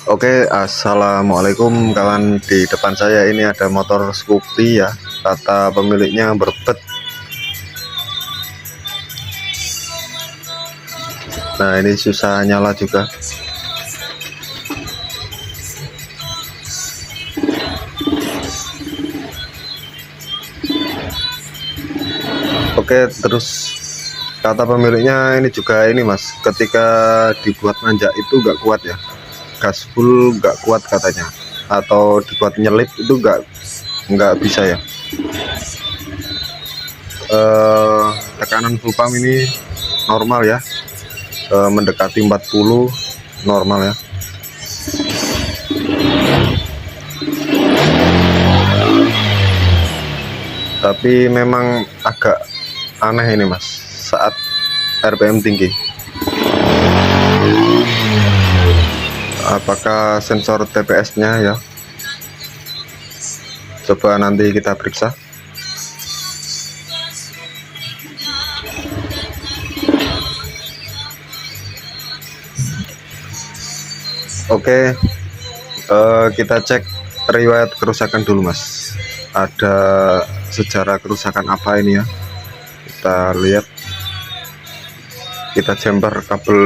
Oke, assalamualaikum kawan. Di depan saya ini ada motor Scoopy ya. Kata pemiliknya berbet. Nah, ini susah nyala juga. Oke, terus kata pemiliknya ini juga ini mas, ketika dibuat nanjak itu nggak kuat ya, gas full nggak kuat katanya, atau dibuat nyelip itu nggak bisa ya. Tekanan full pump ini normal ya, mendekati 40 normal ya. Tapi memang agak aneh ini mas saat RPM tinggi. Apakah sensor TPS nya ya, coba nanti kita periksa. Oke, kita cek riwayat kerusakan dulu mas. Ada sejarah kerusakan apa ini ya, kita lihat. Kita jumper kabel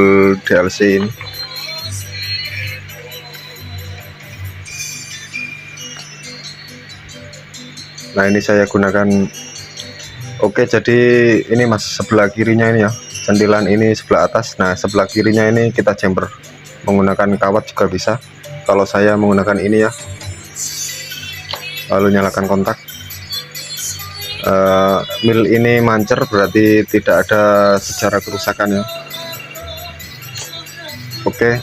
DLC ini. Nah, ini saya gunakan. Oke, jadi ini mas, sebelah kirinya ini ya, sentilan ini sebelah atas. Nah, sebelah kirinya ini kita jumper menggunakan kawat juga bisa. Kalau saya menggunakan ini ya. Lalu nyalakan kontak. Mil ini mancer, berarti tidak ada sejarah kerusakan ya. Oke,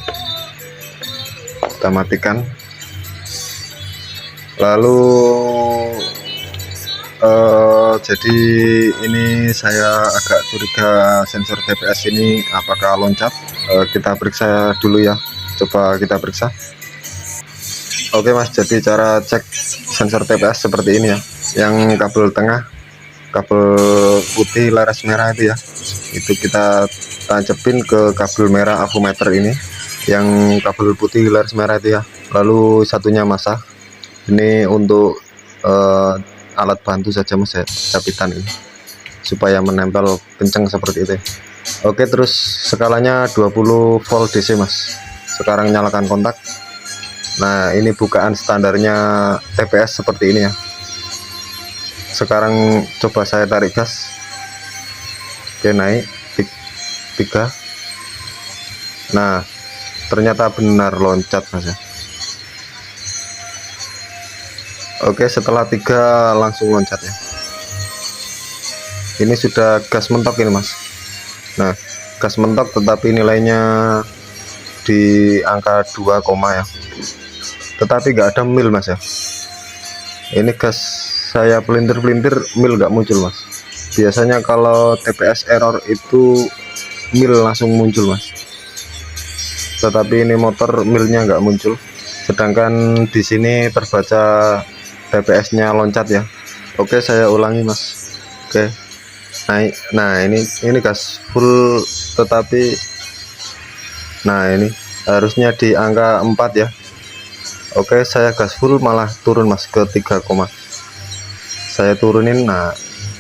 kita matikan. Lalu jadi ini saya agak curiga sensor TPS ini apakah loncat. Kita periksa dulu ya, coba kita periksa. Oke mas, jadi cara cek sensor TPS seperti ini ya. Yang kabel tengah, kabel putih laras merah itu ya, itu kita tancapin ke kabel merah avometer ini, yang kabel putih laras merah itu ya. Lalu satunya masa ini untuk alat bantu saja mas ya, capitan ini supaya menempel kenceng seperti itu. Oke, terus skalanya 20 volt DC mas. Sekarang nyalakan kontak. Nah, ini bukaan standarnya TPS seperti ini ya. Sekarang coba saya tarik gas. Oke, naik 3. Nah, ternyata benar loncat mas ya. Oke, setelah 3 langsung loncat ya. Ini sudah gas mentok ini mas. Nah, gas mentok tetapi nilainya di angka 2, ya. Tetapi nggak ada mil mas ya. Ini gas saya pelintir-pelintir, mil nggak muncul mas. Biasanya kalau TPS error itu mil langsung muncul mas. Tetapi ini motor milnya nggak muncul. Sedangkan di sini terbaca TPS-nya loncat ya. Oke, saya ulangi mas. Oke, naik. Nah, ini gas full, tetapi nah ini harusnya di angka 4 ya. Oke, saya gas full malah turun mas ke 3, saya turunin. Nah,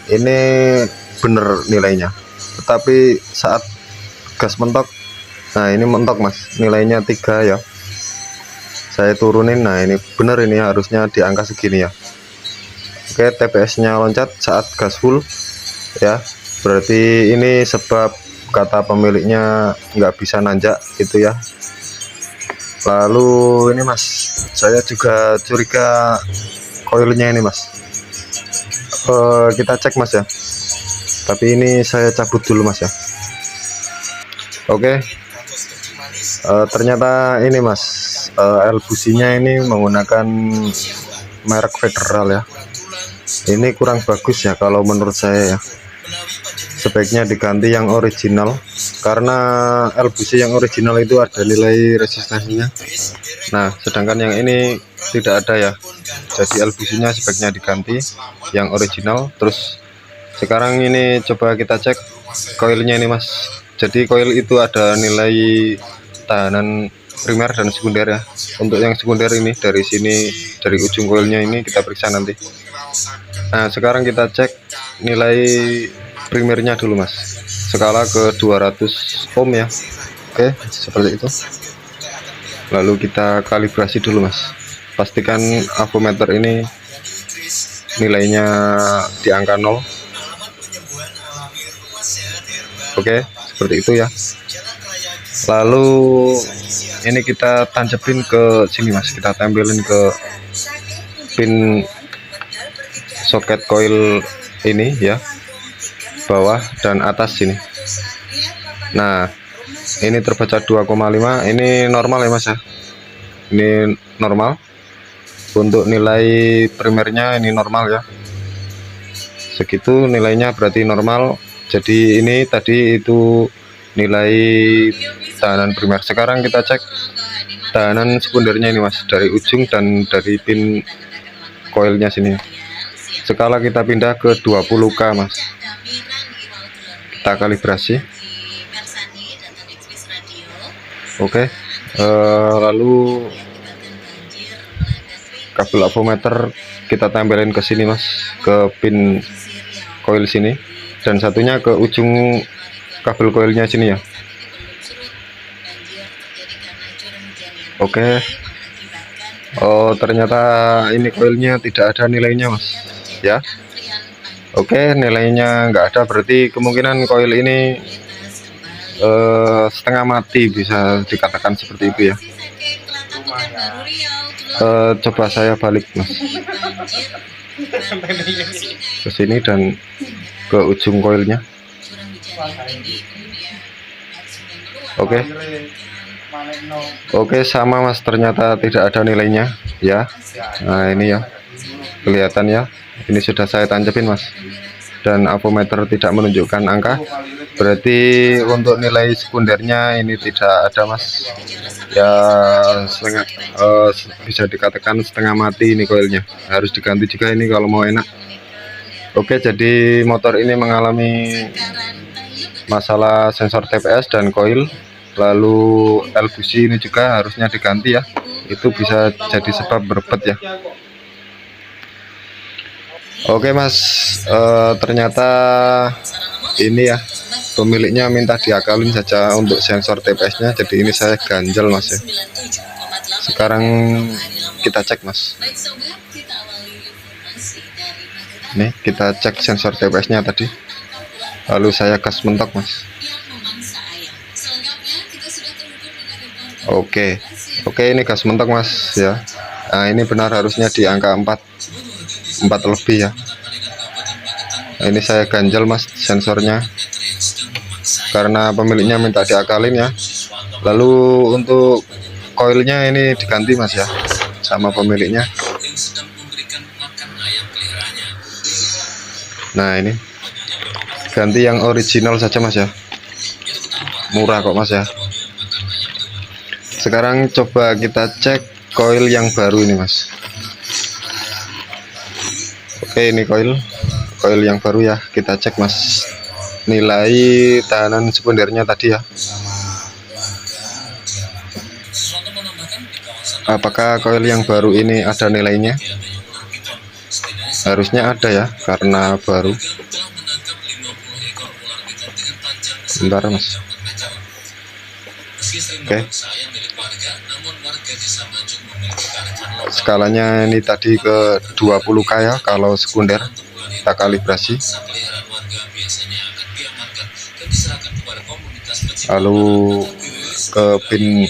ini bener nilainya, tetapi saat gas mentok, nah ini mentok mas, nilainya 3 ya. Saya turunin. Nah, ini bener, ini harusnya di angka segini ya. Oke, TPS nya loncat saat gas full ya, berarti ini sebab kata pemiliknya nggak bisa nanjak itu ya. Lalu ini mas, saya juga curiga koilnya ini mas. Kita cek mas ya, tapi ini saya cabut dulu mas ya. Oke, ternyata ini mas, businya ini menggunakan merek Federal ya. Ini kurang bagus ya kalau menurut saya ya. Sebaiknya diganti yang original, karena busi yang original itu ada nilai resistansinya. Nah, sedangkan yang ini tidak ada ya. Jadi businya sebaiknya diganti yang original. Terus sekarang ini coba kita cek koilnya ini mas. Jadi koil itu ada nilai tahanan primer dan sekunder ya. Untuk yang sekunder ini dari sini, dari ujung koilnya ini kita periksa nanti. Nah sekarang kita cek nilai primernya dulu mas, skala ke 200 ohm ya. Oke seperti itu. Lalu kita kalibrasi dulu mas, pastikan avometer ini nilainya di angka 0. Oke seperti itu ya. Lalu ini kita tancepin ke sini mas, kita tempelin ke pin soket coil ini ya, bawah dan atas sini. Nah ini terbaca 2,5, ini normal ya mas ya, ini normal. Untuk nilai primernya ini normal ya, segitu nilainya berarti normal. Jadi ini tadi itu nilai tahanan primer. Sekarang kita cek tahanan sekundernya ini mas, dari ujung dan dari pin coilnya sini. Skala kita pindah ke 20K mas, kita kalibrasi. Oke, lalu kabel avometer kita tempelin ke sini mas, ke pin coil sini, dan satunya ke ujung kabel coilnya sini ya. Oke. Oh ternyata ini coilnya tidak ada nilainya mas ya. Oke nilainya nggak ada, berarti kemungkinan coil ini setengah mati, bisa dikatakan seperti itu ya. Coba saya balik mas ke sini dan ke ujung coilnya. Oke sama mas, ternyata tidak ada nilainya ya. Nah ini ya, kelihatan ya, ini sudah saya tancepin mas, dan avometer tidak menunjukkan angka, berarti untuk nilai sekundernya ini tidak ada mas ya. Bisa dikatakan setengah mati ini coilnya, harus diganti juga ini kalau mau enak. Oke jadi motor ini mengalami masalah sensor TPS dan coil, lalu LVC ini juga harusnya diganti ya, itu bisa jadi sebab berbet ya. Oke mas, ternyata ini ya, pemiliknya minta diakalin saja untuk sensor TPS nya, jadi ini saya ganjel mas ya. Sekarang kita cek mas, nih kita cek sensor TPS nya tadi, lalu saya gas mentok mas. Oke ini gas mentok mas ya. Nah ini benar, harusnya di angka 4 lebih ya. Nah, ini saya ganjel mas sensornya, karena pemiliknya minta diakalin ya. Lalu untuk coilnya ini diganti mas ya sama pemiliknya. Nah ini ganti yang original saja mas ya, murah kok mas ya. Sekarang coba kita cek coil yang baru ini mas. Oke ini coil yang baru ya, kita cek mas nilai tahanan sekundernya tadi ya. Apakah coil yang baru ini ada nilainya? Harusnya ada ya, karena baru. Bentar mas. Oke, skalanya ini tadi ke 20K ya kalau sekunder, kita kalibrasi. Lalu ke pin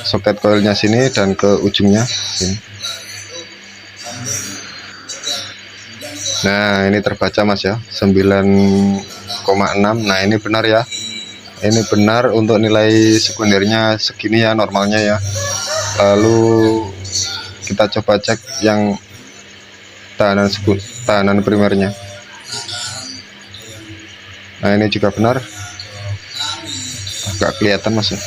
soket coilnya sini dan ke ujungnya sini. Nah ini terbaca mas ya, 9,6. Nah ini benar ya, ini benar untuk nilai sekundernya segini ya, normalnya ya. Lalu kita coba cek yang tahanan primernya. Nah ini juga benar, agak kelihatan mas ya.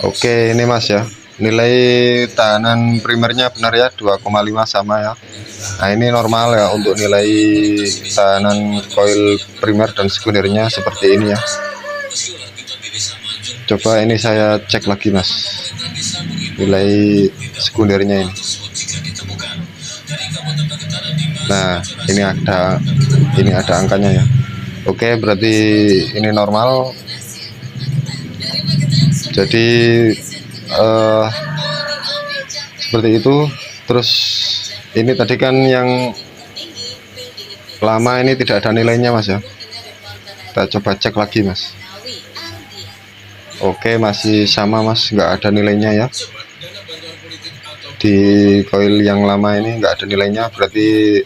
Oke ini mas ya, nilai tahanan primernya benar ya, 2,5 sama ya. Nah ini normal ya untuk nilai tahanan koil primer dan sekundernya seperti ini ya. Coba ini saya cek lagi mas, nilai sekundernya ini. Nah ini ada angkanya ya. Oke, berarti ini normal. Jadi seperti itu. Terus ini tadi kan yang lama ini tidak ada nilainya mas ya. Kita coba cek lagi mas. Oke, masih sama mas, nggak ada nilainya ya. Di koil yang lama ini nggak ada nilainya, berarti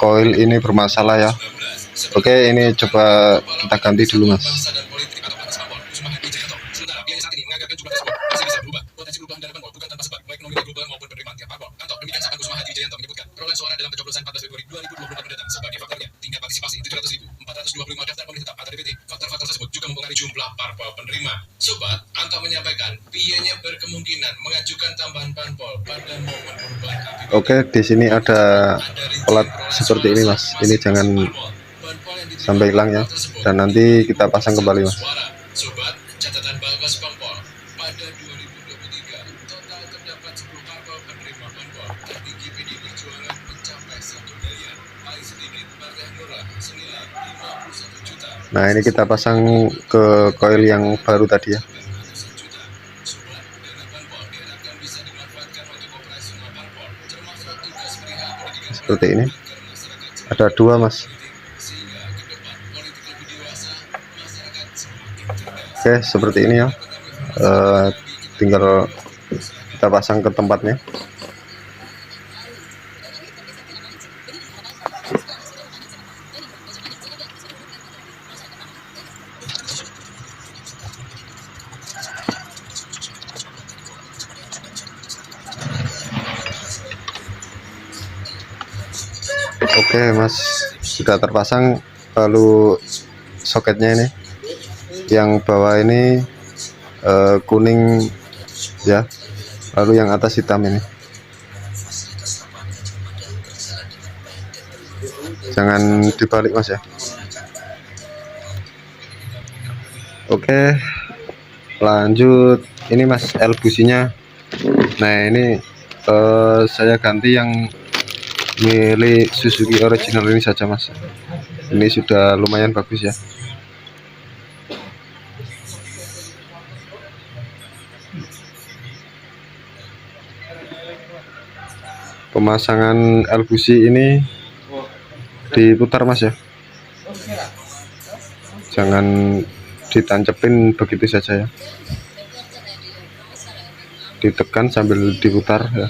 koil ini bermasalah ya. Oke, ini coba kita ganti dulu mas. Jumlah parpol penerima. Sobat, Anto menyampaikan pihaknya berkemungkinan mengajukan tambahan parpol pada momen perubahan KPU. Oke, di sini ada pelat seperti ini mas. Ini jangan sampai hilang ya. Dan nanti kita pasang kembali mas. Sobat, catatan bagas parpol pada 2023 total terdapat 10 parpol penerima parpol tertinggi PD Perjuangan mencapai 1 miliar, paling sedikit Partai Hanura senilai 51 juta. Nah ini kita pasang ke koil yang baru tadi ya. Seperti ini. Ada dua mas. Oke, seperti ini ya. Tinggal kita pasang ke tempatnya. Oke mas, sudah terpasang. Lalu soketnya ini yang bawah ini kuning ya, lalu yang atas hitam ini. Jangan dibalik mas ya. Oke, lanjut. Ini mas L businya. Nah ini saya ganti yang milik Suzuki original ini saja mas. Ini sudah lumayan bagus ya. Pemasangan L busi ini diputar mas ya, jangan ditancepin begitu saja ya, ditekan sambil diputar ya.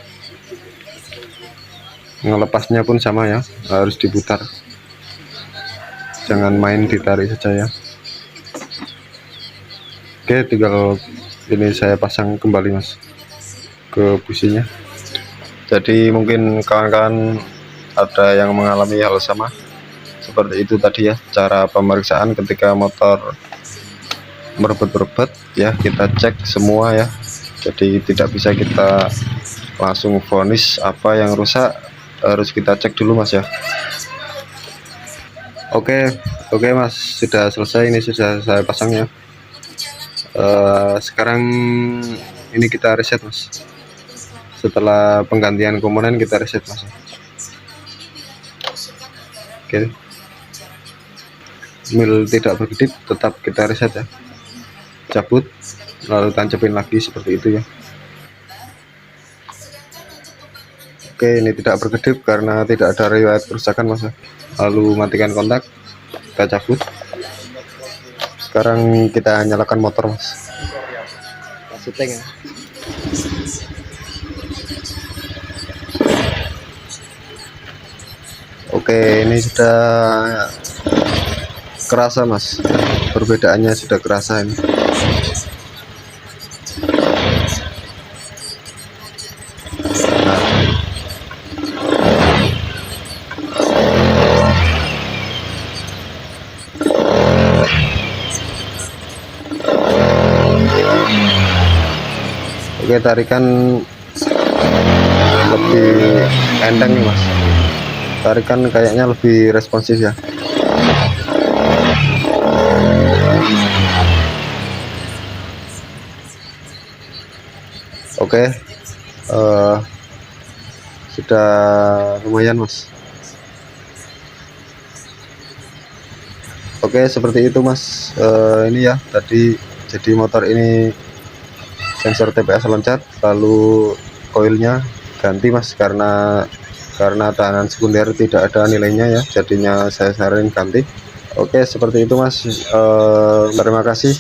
Ngelepasnya pun sama ya, harus diputar, jangan main ditarik saja ya. Oke, tinggal ini saya pasang kembali mas ke businya. Jadi mungkin kawan-kawan ada yang mengalami hal sama seperti itu tadi ya, cara pemeriksaan ketika motor merebet-rebet ya, kita cek semua ya. Jadi tidak bisa kita langsung vonis apa yang rusak, harus kita cek dulu mas ya. Oke mas, sudah selesai, ini sudah saya pasang ya. Sekarang ini kita reset mas. Setelah penggantian komponen kita reset mas. Oke, mil tidak berkedip, tetap kita reset ya, cabut lalu tancepin lagi seperti itu ya. Oke, ini tidak berkedip karena tidak ada riwayat kerusakan mas. Lalu matikan kontak, kita cabut. Sekarang kita nyalakan motor mas. Setting ya. Oke, ini sudah kerasa mas, perbedaannya sudah kerasa ini. Nah, Oke, tarikan lebih enteng nih mas, tarikan kayaknya lebih responsif ya. Oke, sudah lumayan mas. Oke, seperti itu mas. Ini ya tadi, jadi motor ini sensor TPS loncat, lalu koilnya ganti mas, karena tahanan sekunder tidak ada nilainya ya, jadinya saya saranin ganti. Oke, seperti itu mas. Terima kasih.